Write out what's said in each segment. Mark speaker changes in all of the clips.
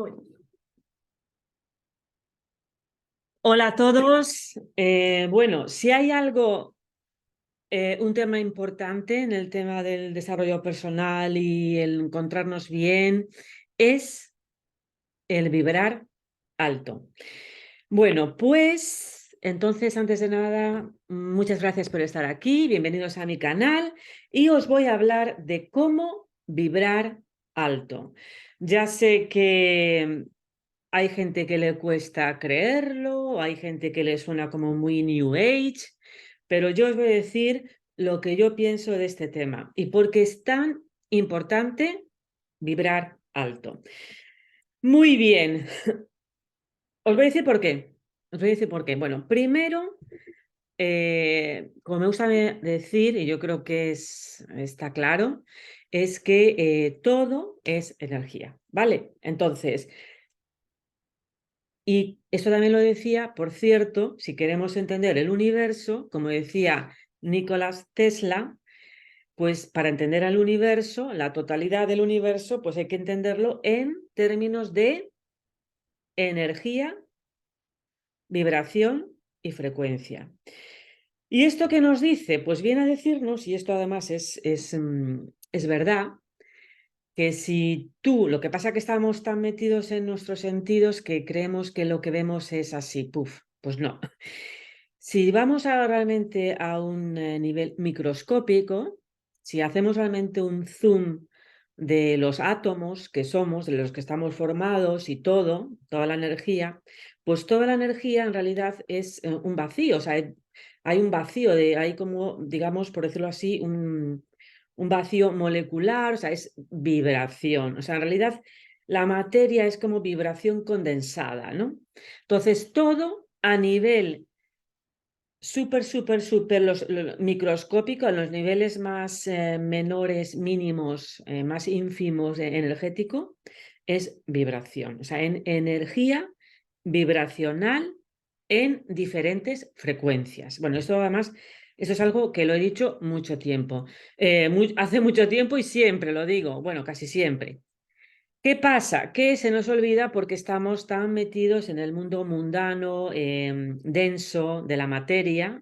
Speaker 1: Hoy. Hola a todos. Bueno, si hay algo, un tema importante en el tema del desarrollo personal y el encontrarnos bien, es el vibrar alto. Bueno, pues entonces, antes de nada, muchas gracias por estar aquí, bienvenidos a mi canal y os voy a hablar de cómo vibrar alto. Ya sé que hay gente que le cuesta creerlo, hay gente que le suena como muy New Age, pero yo os voy a decir lo que yo pienso de este tema y por qué es tan importante vibrar alto. Muy bien, os voy a decir por qué. Os voy a decir por qué. Bueno, primero, como me gusta decir, y yo creo que está claro, es que todo es energía, ¿vale? Entonces, y eso también lo decía, por cierto, si queremos entender el universo, como decía Nicolás Tesla, pues para entender al universo, la totalidad del universo, pues hay que entenderlo en términos de energía, vibración y frecuencia. ¿Y esto qué nos dice? Pues viene a decirnos, y esto además es verdad, que si tú, lo que pasa que estamos tan metidos en nuestros sentidos que creemos que lo que vemos es así, puf, pues no. Si vamos realmente a un nivel microscópico, si hacemos realmente un zoom de los átomos que somos, de los que estamos formados y todo, toda la energía, pues toda la energía en realidad es un vacío, o sea, hay un vacío, hay como, digamos, por decirlo así, un vacío molecular, o sea, es vibración, o sea, en realidad la materia es como vibración condensada, ¿no? Entonces, todo a nivel súper microscópico, en los niveles más menores, mínimos, más ínfimos energético, es vibración. O sea, en energía vibracional en diferentes frecuencias. Bueno, esto además, esto es algo que lo he dicho mucho tiempo. Hace mucho tiempo y siempre lo digo, bueno, casi siempre. ¿Qué pasa? Que se nos olvida porque estamos tan metidos en el mundo mundano, denso de la materia,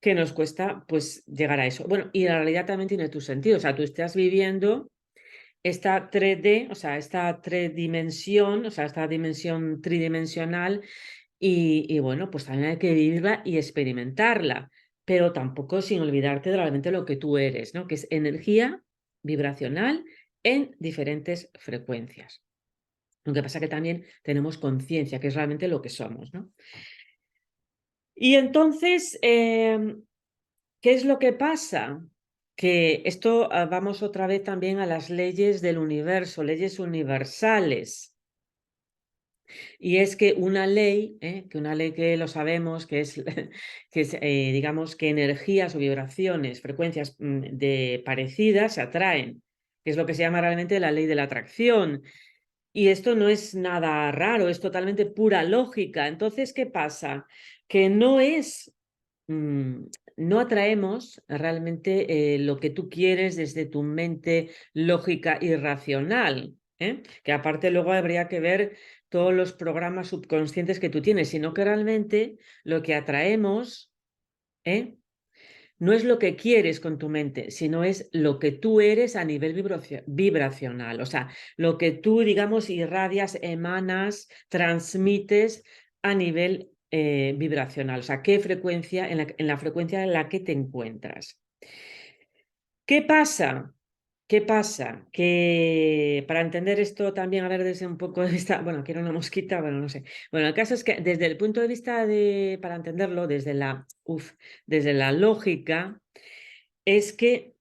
Speaker 1: que nos cuesta pues llegar a eso. Bueno, y la realidad también tiene tu sentido. O sea, tú estás viviendo esta 3D, o sea, esta tridimensión, o sea, esta dimensión tridimensional, y bueno, pues también hay que vivirla y experimentarla, pero tampoco sin olvidarte de realmente lo que tú eres, ¿no? Que es energía vibracional en diferentes frecuencias. Lo que pasa que también tenemos conciencia, que es realmente lo que somos, ¿no? Y entonces, ¿qué es lo que pasa? Que esto vamos otra vez también a las leyes del universo, leyes universales. Y es que una ley que lo sabemos, que es, que es digamos, que energías o vibraciones, frecuencias de parecidas se atraen, que es lo que se llama realmente la ley de la atracción. Y esto no es nada raro, es totalmente pura lógica. Entonces, ¿qué pasa? Que no es, no atraemos realmente lo que tú quieres desde tu mente lógica y racional, ¿eh? Que aparte luego habría que ver todos los programas subconscientes que tú tienes, sino que realmente lo que atraemos, ¿eh? No es lo que quieres con tu mente, sino es lo que tú eres a nivel vibracional, o sea, lo que tú, digamos, irradias, emanas, transmites a nivel vibracional, o sea, qué frecuencia, en la frecuencia en la que te encuentras. ¿Qué pasa? ¿Qué pasa? Que para entender esto también, a ver, desde un poco de vista, bueno, que era una mosquita, bueno, no sé. Bueno, el caso es que desde el punto de vista para entenderlo, desde la lógica, es que,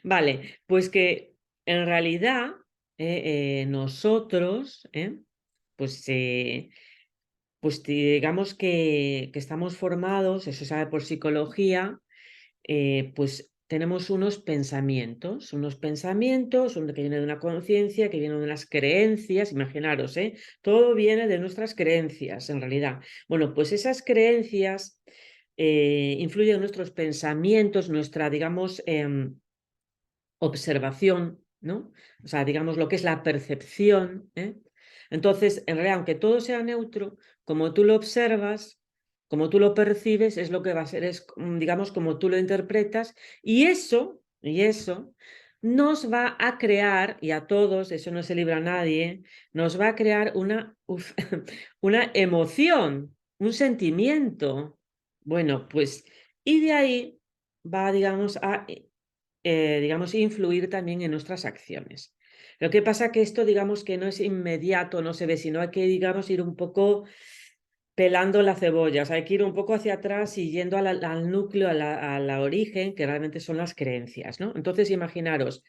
Speaker 1: vale, pues que en realidad nosotros, pues digamos que estamos formados, eso se sabe por psicología, pues tenemos unos pensamientos que vienen de una conciencia, que vienen de unas creencias, imaginaros, todo viene de nuestras creencias en realidad. Bueno, pues esas creencias influyen en nuestros pensamientos, nuestra, digamos, observación, ¿no? O sea, digamos lo que es la percepción, ¿eh? Entonces, en realidad, aunque todo sea neutro, como tú lo observas, como tú lo percibes, es lo que va a ser, es, digamos, como tú lo interpretas, y eso nos va a crear, y a todos, eso no se libra a nadie, nos va a crear una emoción, un sentimiento. Bueno, pues, y de ahí va, digamos, digamos, influir también en nuestras acciones. Lo que pasa que esto, digamos, que no es inmediato, no se ve, sino hay que, digamos, ir un poco pelando la cebolla, o sea, hay que ir un poco hacia atrás y yendo al núcleo, a la origen, que realmente son las creencias, ¿no? Entonces, imaginaros,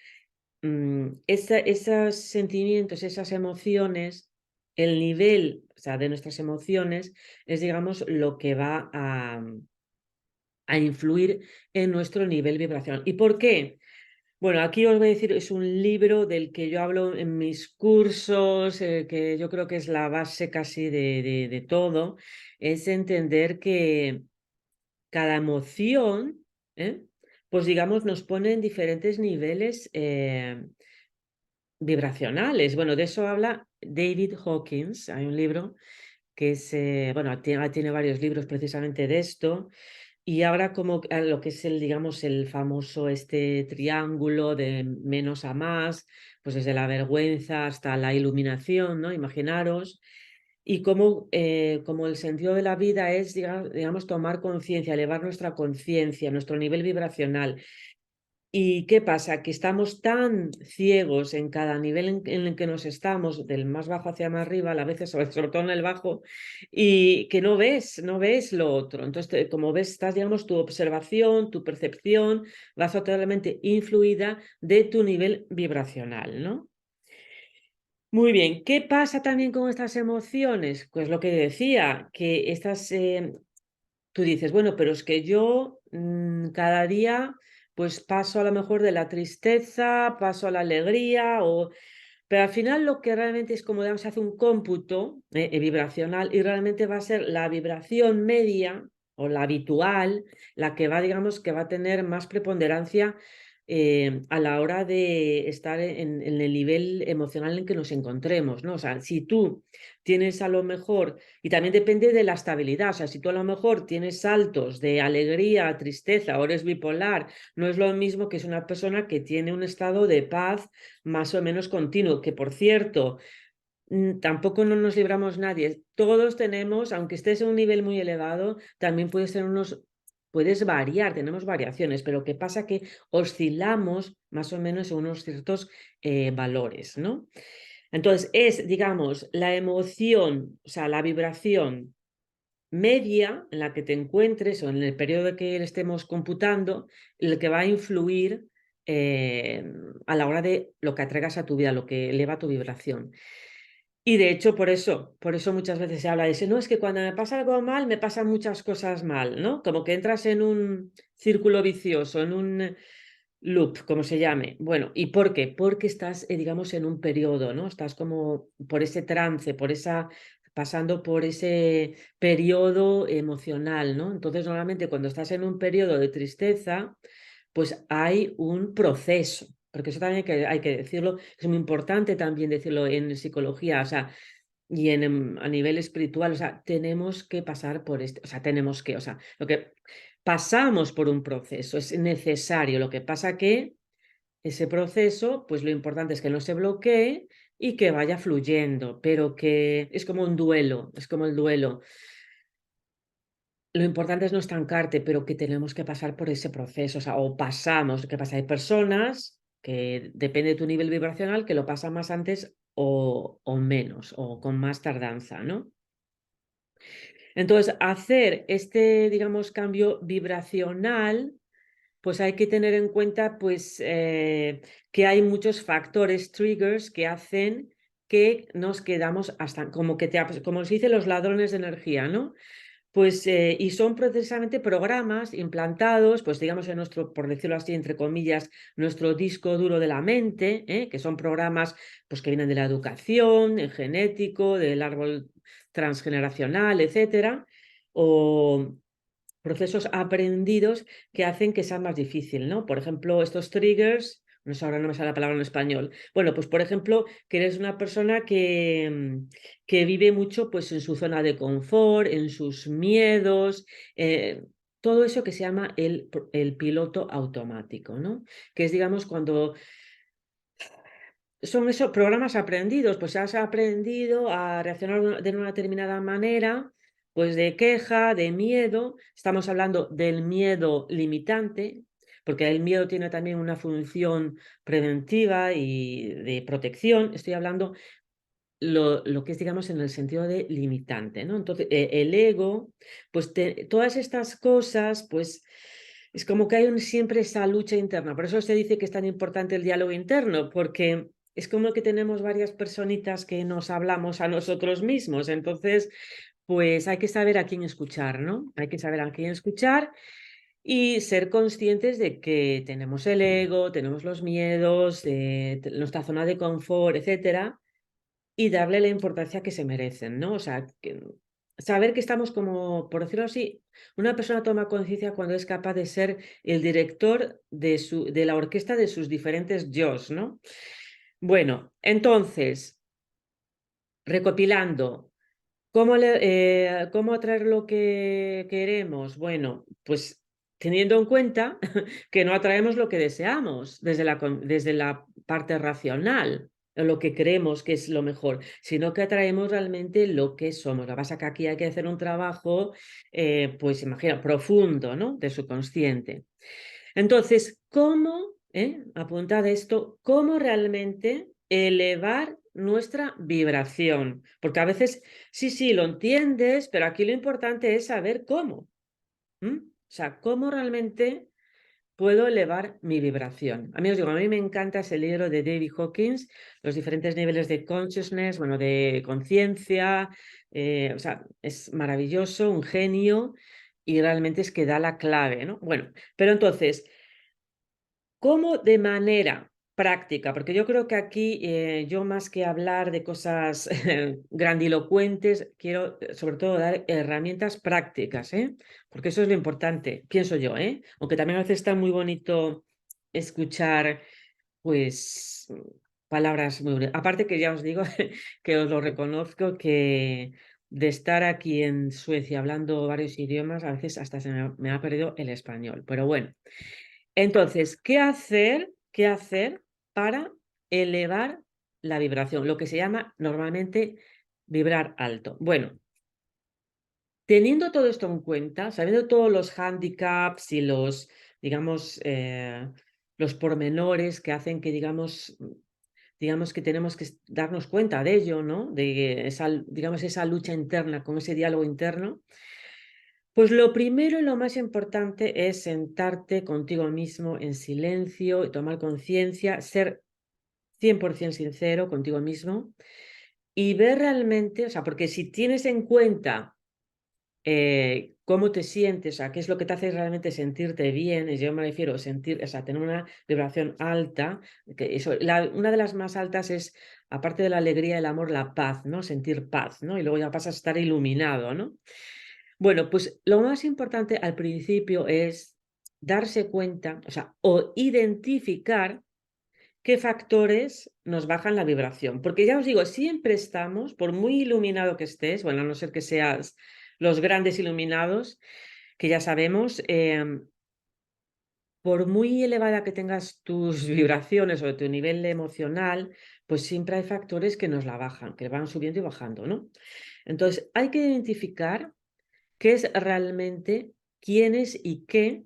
Speaker 1: esos sentimientos, esas emociones, el nivel, o sea, de nuestras emociones es, digamos, lo que va a influir en nuestro nivel vibracional. ¿Y por qué? Bueno, aquí os voy a decir, es un libro del que yo hablo en mis cursos, que yo creo que es la base casi de todo, es entender que cada emoción, ¿eh? Pues digamos, nos pone en diferentes niveles vibracionales. Bueno, de eso habla David Hawkins, hay un libro que es, bueno, tiene varios libros precisamente de esto. Y ahora como a lo que es el, digamos, el famoso este triángulo de menos a más, pues desde la vergüenza hasta la iluminación, ¿no? Imaginaros. Y como el sentido de la vida es, digamos, tomar conciencia, elevar nuestra conciencia, nuestro nivel vibracional. ¿Y qué pasa? Que estamos tan ciegos en cada nivel en el que nos estamos, del más bajo hacia más arriba, a veces, sobre todo en el bajo, y que no ves lo otro. Entonces, como ves, estás, digamos, tu observación, tu percepción, va totalmente influida de tu nivel vibracional, ¿no? Muy bien, ¿qué pasa también con estas emociones? Pues lo que decía, que estas tú dices, bueno, pero es que yo cada día pues paso a lo mejor de la tristeza, paso a la alegría, pero al final lo que realmente es como digamos, se hace un cómputo vibracional y realmente va a ser la vibración media o la habitual, la que va, digamos, que va a tener más preponderancia a la hora de estar en el nivel emocional en que nos encontremos, ¿no? O sea, si tú tienes a lo mejor, y también depende de la estabilidad, o sea, si tú a lo mejor tienes saltos de alegría, tristeza, o eres bipolar, no es lo mismo que es una persona que tiene un estado de paz más o menos continuo, que por cierto, tampoco no nos libramos nadie. Todos tenemos, aunque estés en un nivel muy elevado, también puedes variar, tenemos variaciones, pero ¿qué pasa? Que oscilamos más o menos en unos ciertos valores, ¿no? Entonces, es, digamos, la emoción, o sea, la vibración media en la que te encuentres o en el periodo que le estemos computando, el que va a influir a la hora de lo que atraigas a tu vida, lo que eleva tu vibración. Y de hecho, por eso muchas veces se habla de eso, no, es que cuando me pasa algo mal, me pasan muchas cosas mal, ¿no? Como que entras en un círculo vicioso, en un loop, como se llame. Bueno, ¿y por qué? Porque estás, digamos, en un periodo, ¿no? Estás como por ese trance, pasando por ese periodo emocional, ¿no? Entonces, normalmente cuando estás en un periodo de tristeza, pues hay un proceso, porque eso también hay que decirlo, es muy importante también decirlo en psicología, o sea, y a nivel espiritual, o sea, tenemos que pasar por este, o sea, o sea, lo que pasamos por un proceso, es necesario, lo que pasa que ese proceso, pues lo importante es que no se bloquee y que vaya fluyendo, pero que es como un duelo, es como el duelo. Lo importante es no estancarte, pero que tenemos que pasar por ese proceso, o sea, o pasamos, ¿qué pasa? Hay personas que depende de tu nivel vibracional que lo pasan más antes o menos, o con más tardanza, ¿no? Entonces, hacer este, digamos, cambio vibracional, pues hay que tener en cuenta, pues, que hay muchos factores, triggers, que hacen que nos quedamos hasta, como se dice, los ladrones de energía, ¿no? Pues, y son precisamente programas implantados, pues digamos en nuestro, por decirlo así, entre comillas, nuestro disco duro de la mente, que son programas pues, que vienen de la educación, en genético, del árbol transgeneracional, etcétera, o procesos aprendidos que hacen que sea más difícil, ¿no? Por ejemplo, estos triggers, No sé, ahora no me sale la palabra en español. Bueno, pues por ejemplo, que eres una persona que vive mucho pues, en su zona de confort, en sus miedos, todo eso que se llama el piloto automático, ¿no? Que es, digamos, cuando son esos programas aprendidos, pues has aprendido a reaccionar de una determinada manera, pues de queja, de miedo. Estamos hablando del miedo limitante, porque el miedo tiene también una función preventiva y de protección. Estoy hablando lo que es, digamos, en el sentido de limitante, ¿no? Entonces, el ego, pues todas estas cosas, pues es como que hay siempre esa lucha interna. Por eso se dice que es tan importante el diálogo interno, porque es como que tenemos varias personitas que nos hablamos a nosotros mismos. Entonces, pues hay que saber a quién escuchar, ¿no? Hay que saber a quién escuchar y ser conscientes de que tenemos el ego, tenemos los miedos, nuestra zona de confort, etcétera, y darle la importancia que se merecen, ¿no? O sea, saber que estamos como, por decirlo así, una persona toma conciencia cuando es capaz de ser el director de la orquesta de sus diferentes yos, ¿no? Bueno, entonces, recopilando, ¿cómo atraer lo que queremos? Bueno, pues teniendo en cuenta que no atraemos lo que deseamos desde la parte racional, o lo que creemos que es lo mejor, sino que atraemos realmente lo que somos. Lo que pasa es que aquí hay que hacer un trabajo, pues imagina, profundo, ¿no? De subconsciente. Entonces, apuntad esto, cómo realmente elevar nuestra vibración? Porque a veces, sí, lo entiendes, pero aquí lo importante es saber cómo. O sea, cómo realmente puedo elevar mi vibración. A mí os digo, a mí me encanta ese libro de David Hawkins, los diferentes niveles de consciousness, bueno, de conciencia, o sea, es maravilloso, un genio, y realmente es que da la clave, ¿no? Bueno, pero entonces, ¿cómo de manera práctica? Porque yo creo que aquí yo más que hablar de cosas grandilocuentes, quiero sobre todo dar herramientas prácticas, ¿eh? Porque eso es lo importante, pienso yo, ¿eh? Aunque también a veces está muy bonito escuchar, pues, palabras muy bonitas. Aparte que ya os digo que os lo reconozco que de estar aquí en Suecia hablando varios idiomas, a veces hasta me ha perdido el español. Pero bueno. Entonces, ¿qué hacer? ¿Qué hacer para elevar la vibración? Lo que se llama normalmente vibrar alto. Bueno, teniendo todo esto en cuenta, sabiendo todos los handicaps y los, digamos, los pormenores que hacen que, digamos que tenemos que darnos cuenta de ello, ¿no? De esa, digamos, esa lucha interna, con ese diálogo interno. Pues lo primero y lo más importante es sentarte contigo mismo en silencio y tomar conciencia, ser 100% sincero contigo mismo y ver realmente, o sea, porque si tienes en cuenta cómo te sientes, o sea, qué es lo que te hace realmente sentirte bien, y yo me refiero a sentir, o sea, tener una vibración alta, que eso, una de las más altas es, aparte de la alegría, el amor, la paz, ¿no? Sentir paz, ¿no? Y luego ya pasas a estar iluminado, ¿no? Bueno, pues lo más importante al principio es darse cuenta, o sea, o identificar qué factores nos bajan la vibración. Porque ya os digo, siempre estamos, por muy iluminado que estés, bueno, a no ser que seas los grandes iluminados, que ya sabemos, por muy elevada que tengas tus vibraciones o tu nivel emocional, pues siempre hay factores que nos la bajan, que van subiendo y bajando, ¿no? Entonces, hay que identificar qué es realmente, quiénes y qué,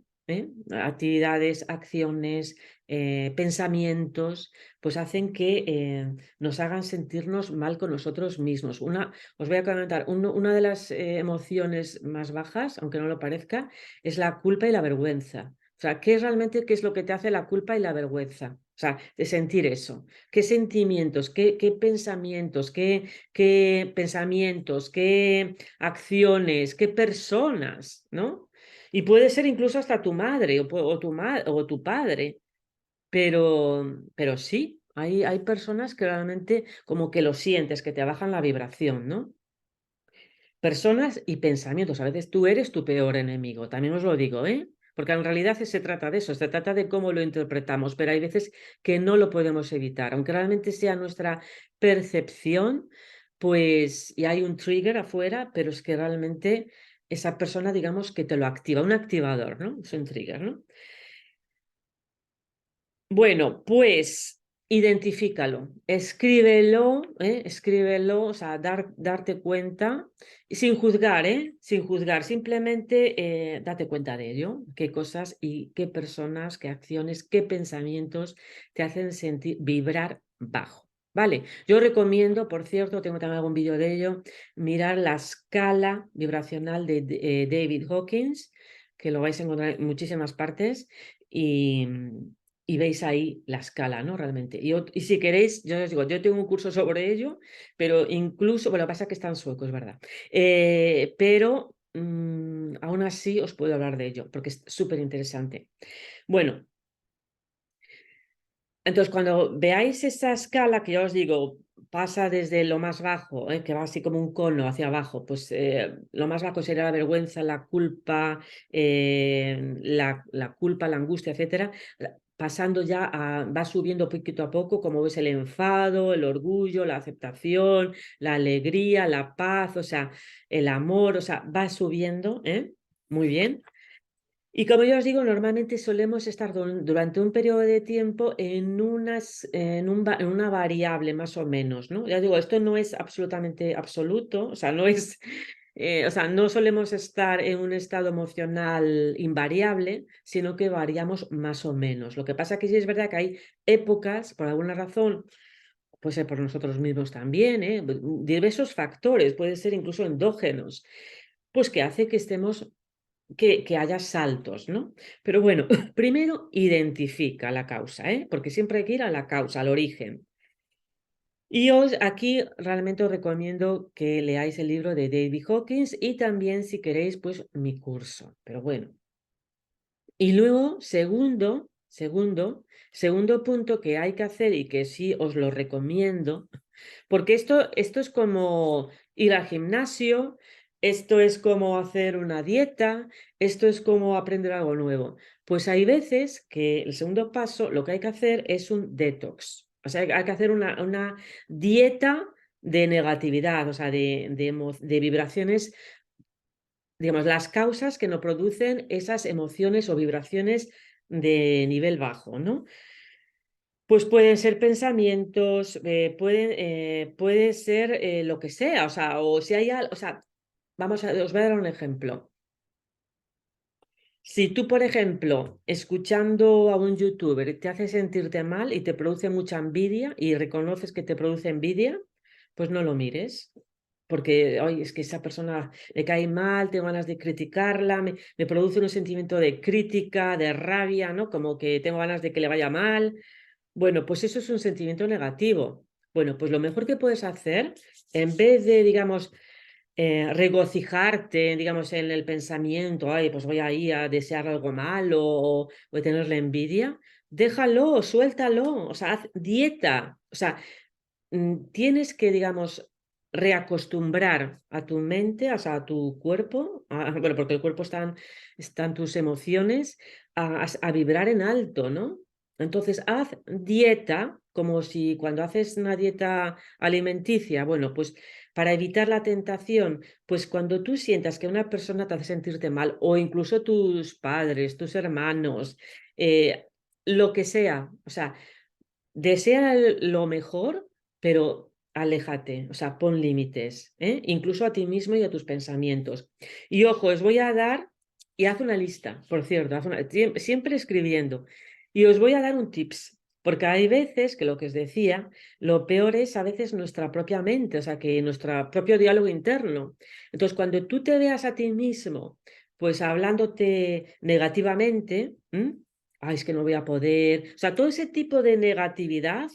Speaker 1: actividades, acciones, pensamientos, pues hacen que nos hagan sentirnos mal con nosotros mismos. Os voy a comentar, una de las emociones más bajas, aunque no lo parezca, es la culpa y la vergüenza. O sea, qué es lo que te hace la culpa y la vergüenza? O sea, de sentir eso. ¿Qué sentimientos, qué pensamientos, qué pensamientos, qué acciones, qué personas, ¿no? Y puede ser incluso hasta tu madre o tu padre, pero sí, hay personas que realmente como que lo sientes, que te bajan la vibración, ¿no? Personas y pensamientos. A veces tú eres tu peor enemigo, también os lo digo, ¿eh? porque en realidad se trata de eso, se trata de cómo lo interpretamos, pero hay veces que no lo podemos evitar, aunque realmente sea nuestra percepción, pues y hay un trigger afuera, pero es que realmente esa persona, digamos, que te lo activa, un activador, ¿no? Es un trigger, ¿no? Bueno, pues identifícalo, escríbelo, o sea, darte cuenta, y sin juzgar, sin juzgar, simplemente date cuenta de ello, qué cosas y qué personas, qué acciones, qué pensamientos te hacen sentir, vibrar bajo. Vale, yo recomiendo, por cierto, tengo también algún vídeo de ello, mirar la escala vibracional de David Hawkins, que lo vais a encontrar en muchísimas partes, y, y veis ahí la escala, ¿no? Realmente. Y si queréis, yo os digo, yo tengo un curso sobre ello, pero incluso, bueno, lo que pasa es que está en sueco, es verdad. Pero aún así os puedo hablar de ello, porque es súper interesante. Bueno, entonces cuando veáis esa escala, que ya os digo, pasa desde lo más bajo, que va así como un cono hacia abajo, pues lo más bajo sería la vergüenza, la culpa, la culpa, la angustia, etcétera, pasando ya va subiendo poquito a poco, como ves, el enfado, el orgullo, la aceptación, la alegría, la paz, o sea, el amor, o sea, va subiendo, muy bien. Y como yo os digo, normalmente solemos estar durante un periodo de tiempo en una variable más o menos, ¿no? Ya digo, esto no es absolutamente absoluto, o sea, no es, o sea, no solemos estar en un estado emocional invariable, sino que variamos más o menos. Lo que pasa que sí es verdad que hay épocas, por alguna razón, puede ser por nosotros mismos también, diversos factores, puede ser incluso endógenos, pues que hace que estemos que haya saltos, ¿no? Pero bueno, primero identifica la causa, porque siempre hay que ir a la causa, al origen. Y aquí realmente os recomiendo que leáis el libro de David Hawkins y también, si queréis, pues mi curso. Pero bueno. Y luego, segundo punto que hay que hacer y que sí os lo recomiendo, porque esto es como ir al gimnasio, esto es como hacer una dieta, esto es como aprender algo nuevo. Pues hay veces que el segundo paso, lo que hay que hacer es un detox. O sea, hay que hacer una dieta de negatividad, o sea, de vibraciones, digamos, las causas que nos producen esas emociones o vibraciones de nivel bajo, ¿no? Pues pueden ser pensamientos, puede ser lo que sea, o si hay algo, o sea, os voy a dar un ejemplo. Si tú, por ejemplo, escuchando a un youtuber te hace sentirte mal y te produce mucha envidia y reconoces que te produce envidia, pues no lo mires. Porque, oye, es que esa persona me cae mal, tengo ganas de criticarla, me produce un sentimiento de crítica, de rabia, ¿no? Como que tengo ganas de que le vaya mal. Bueno, pues eso es un sentimiento negativo. Bueno, pues lo mejor que puedes hacer, en vez de, digamos, regocijarte, digamos, en el pensamiento, ay, pues voy ahí a desear algo malo o a tenerle envidia, déjalo, suéltalo, o sea, haz dieta, o sea, tienes que, digamos, reacostumbrar a tu mente, o sea, a tu cuerpo, bueno, porque el cuerpo están tus emociones, a vibrar en alto, ¿no? Entonces, haz dieta, como si cuando haces una dieta alimenticia, bueno, pues para evitar la tentación, pues cuando tú sientas que una persona te hace sentirte mal, o incluso tus padres, tus hermanos, lo que sea, o sea, desea lo mejor, pero aléjate, o sea, pon límites, incluso a ti mismo y a tus pensamientos. Y ojo, os voy a dar, y haz una lista, por cierto, siempre escribiendo, y os voy a dar un tips, porque hay veces que lo que os decía, lo peor es a veces nuestra propia mente, o sea, que nuestro propio diálogo interno. Entonces, cuando tú te veas a ti mismo, pues hablándote negativamente, ay, es que no voy a poder. O sea, todo ese tipo de negatividad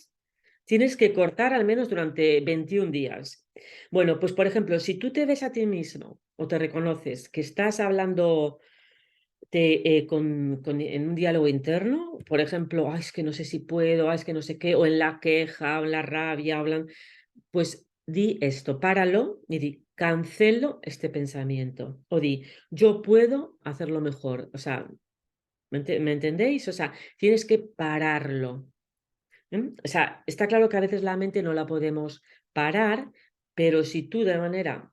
Speaker 1: tienes que cortar al menos durante 21 días. Bueno, pues por ejemplo, si tú te ves a ti mismo o te reconoces que estás hablando en un diálogo interno, por ejemplo, ay, es que no sé si puedo, ay, es que no sé qué, o en la queja, o en la rabia, pues di esto, páralo y di, cancelo este pensamiento. O di, yo puedo hacerlo mejor. O sea, ¿Me entendéis? O sea, tienes que pararlo. O sea, está claro que a veces la mente no la podemos parar, pero si tú de manera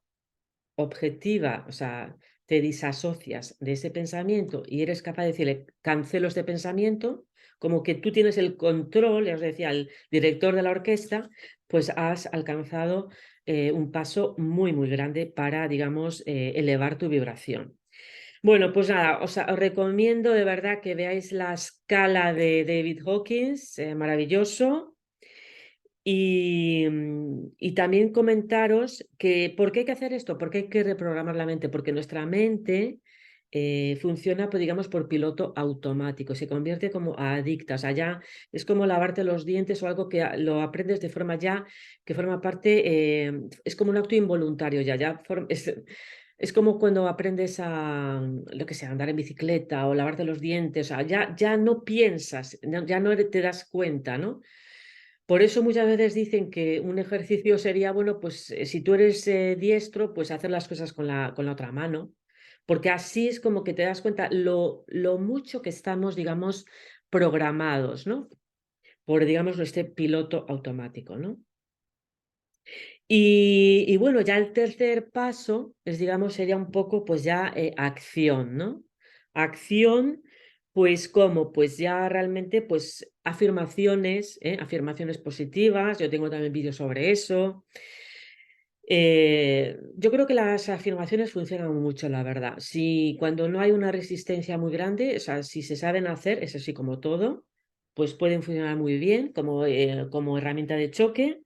Speaker 1: objetiva, o sea, te disasocias de ese pensamiento y eres capaz de decirle, cancelo este pensamiento, como que tú tienes el control, ya os decía, el director de la orquesta, pues has alcanzado un paso muy, muy grande para, digamos, elevar tu vibración. Bueno, pues nada, os recomiendo de verdad que veáis la escala de David Hawkins, maravilloso. Y también comentaros que ¿por qué hay que hacer esto? ¿Por qué hay que reprogramar la mente? Porque nuestra mente funciona, pues, digamos, por piloto automático, se convierte como adicta, o sea, ya es como lavarte los dientes o algo que lo aprendes de forma ya que forma parte, es como un acto involuntario es como cuando aprendes a, lo que sea, andar en bicicleta o lavarte los dientes, o sea, ya no piensas, ya no te das cuenta, ¿no? Por eso muchas veces dicen que un ejercicio sería bueno, pues si tú eres diestro, pues hacer las cosas con la otra mano, porque así es como que te das cuenta lo mucho que estamos, digamos, programados, ¿no? Por, digamos, este piloto automático, ¿no? Y bueno, ya el tercer paso es, digamos, sería un poco, pues ya acción, ¿no? Acción, pues ¿cómo? Pues ya realmente, pues afirmaciones, afirmaciones positivas, yo tengo también vídeos sobre eso. Yo creo que las afirmaciones funcionan mucho, la verdad. Si cuando no hay una resistencia muy grande, o sea, si se saben hacer, es así como todo, pues pueden funcionar muy bien como herramienta de choque.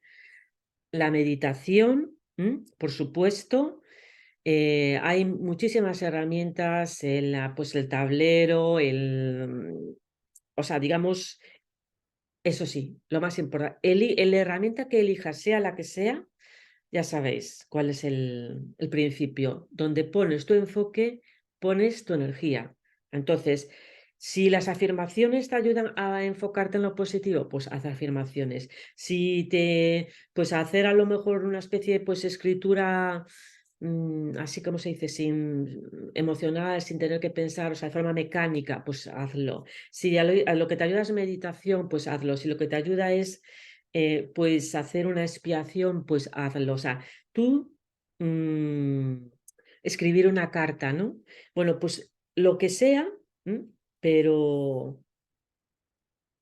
Speaker 1: La meditación, por supuesto. Hay muchísimas herramientas en pues el tablero, o sea, digamos, eso sí, lo más importante, la herramienta que elijas, sea la que sea, ya sabéis cuál es el principio. Donde pones tu enfoque, pones tu energía. Entonces, si las afirmaciones te ayudan a enfocarte en lo positivo, pues haz afirmaciones. Pues hacer a lo mejor una especie de pues escritura, así como se dice, sin emocional, sin tener que pensar, o sea, de forma mecánica, pues hazlo. Si a lo que te ayuda es meditación, pues hazlo. Si lo que te ayuda es pues hacer una expiación, pues hazlo. O sea, tú mm, escribir una carta, ¿no? Bueno, pues lo que sea, ¿m? pero,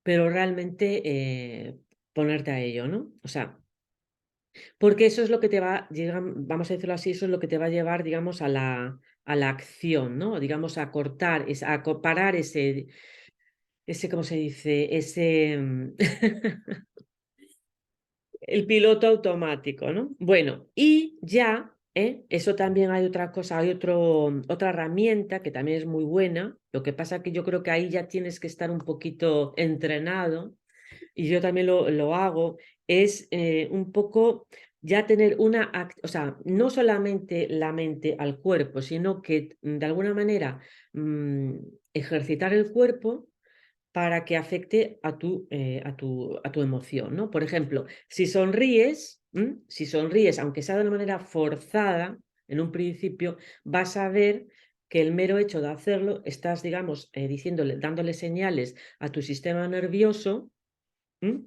Speaker 1: pero realmente ponerte a ello, ¿no? O sea, porque eso es lo que te va, vamos a decirlo así, eso es lo que te va a llevar, digamos, a la acción, ¿no? Digamos, a cortar, parar ¿cómo se dice? El piloto automático, ¿no? Bueno, y ya, eso también hay otra cosa, otra herramienta que también es muy buena. Lo que pasa que yo creo que ahí ya tienes que estar un poquito entrenado, y yo también lo hago, es un poco ya tener o sea, no solamente la mente al cuerpo, sino que de alguna manera mm, ejercitar el cuerpo para que afecte a tu emoción, ¿no? Por ejemplo, si sonríes, aunque sea de una manera forzada, en un principio, vas a ver que el mero hecho de hacerlo, estás, digamos, dándole señales a tu sistema nervioso, ¿m?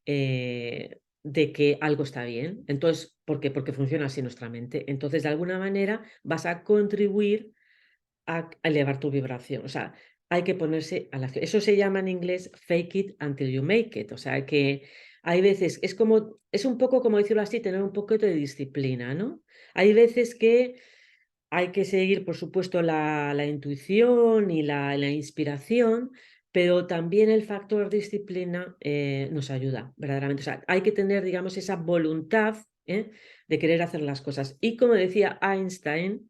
Speaker 1: De que algo está bien. Entonces, ¿por qué? Porque funciona así nuestra mente. Entonces, de alguna manera, vas a contribuir a elevar tu vibración. O sea, hay que ponerse a la acción. Eso se llama en inglés fake it until you make it. O sea, que hay veces, es un poco como decirlo así, tener un poquito de disciplina, ¿no? Hay veces que hay que seguir, por supuesto, la intuición y la inspiración, pero también el factor disciplina nos ayuda, verdaderamente. O sea, hay que tener, digamos, esa voluntad de querer hacer las cosas. Y como decía Einstein,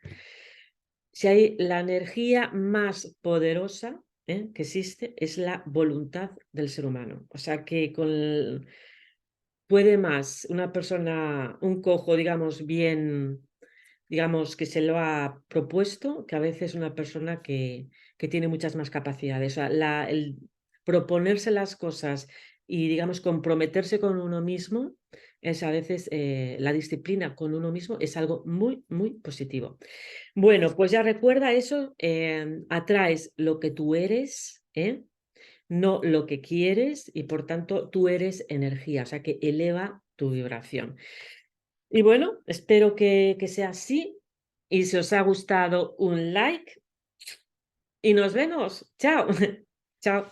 Speaker 1: si hay la energía más poderosa que existe, es la voluntad del ser humano. O sea que puede más una persona, un cojo, digamos, bien, digamos, que se lo ha propuesto, que a veces una persona que tiene muchas más capacidades. O sea, el proponerse las cosas y, digamos, comprometerse con uno mismo es a veces la disciplina con uno mismo es algo muy, muy positivo. Bueno, pues ya recuerda eso, atraes lo que tú eres, no lo que quieres y por tanto tú eres energía, o sea que eleva tu vibración. Y bueno, espero que sea así y si os ha gustado un like y nos vemos. Chao. Chao.